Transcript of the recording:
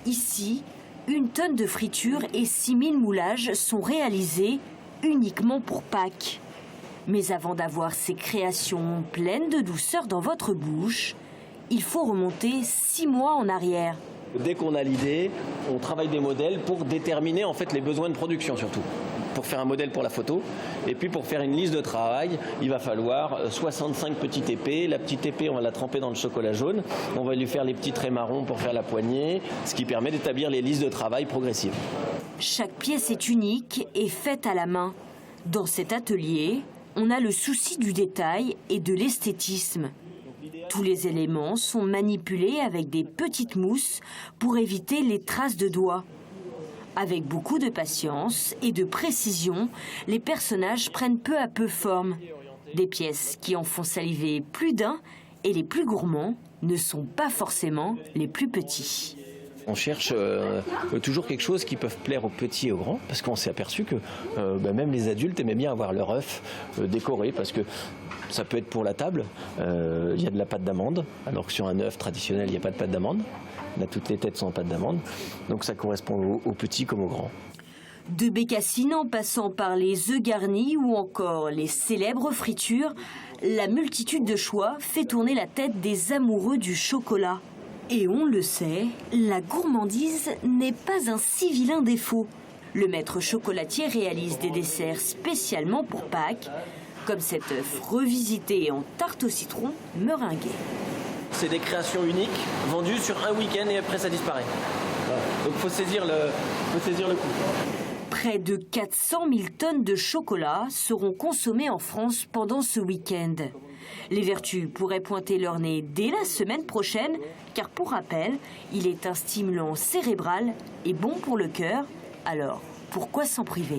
Ici, 1 tonne de friture et 6000 moulages sont réalisés uniquement pour Pâques. Mais avant d'avoir ces créations pleines de douceur dans votre bouche, il faut remonter 6 mois en arrière. Dès qu'on a l'idée, on travaille des modèles pour déterminer en fait les besoins de production surtout. Pour faire un modèle pour la photo, et puis pour faire une liste de travail, il va falloir 65 petites épées. La petite épée, on va la tremper dans le chocolat jaune. On va lui faire les petits traits marrons pour faire la poignée, ce qui permet d'établir les listes de travail progressives. Chaque pièce est unique et faite à la main. Dans cet atelier, on a le souci du détail et de l'esthétisme. Tous les éléments sont manipulés avec des petites mousses pour éviter les traces de doigts. Avec beaucoup de patience et de précision, les personnages prennent peu à peu forme. Des pièces qui en font saliver plus d'un, et les plus gourmands ne sont pas forcément les plus petits. On cherche toujours quelque chose qui peut plaire aux petits et aux grands, parce qu'on s'est aperçu que même les adultes aimaient bien avoir leur œuf décoré, parce que ça peut être pour la table. Il y a de la pâte d'amande, alors que sur un œuf traditionnel, il n'y a pas de pâte d'amande. Là, toutes les têtes sont en pâte d'amande, donc ça correspond aux petits comme aux grands. De bécassines en passant par les œufs garnis ou encore les célèbres fritures, la multitude de choix fait tourner la tête des amoureux du chocolat. Et on le sait, la gourmandise n'est pas un si vilain défaut. Le maître chocolatier réalise des desserts spécialement pour Pâques, comme cet œuf revisité en tarte au citron meringuée. C'est des créations uniques, vendues sur un week-end et après ça disparaît. Voilà. Donc il faut saisir le coup. Près de 400 000 tonnes de chocolat seront consommées en France pendant ce week-end. Les vertus pourraient pointer leur nez dès la semaine prochaine, car pour rappel, il est un stimulant cérébral et bon pour le cœur. Alors, pourquoi s'en priver ?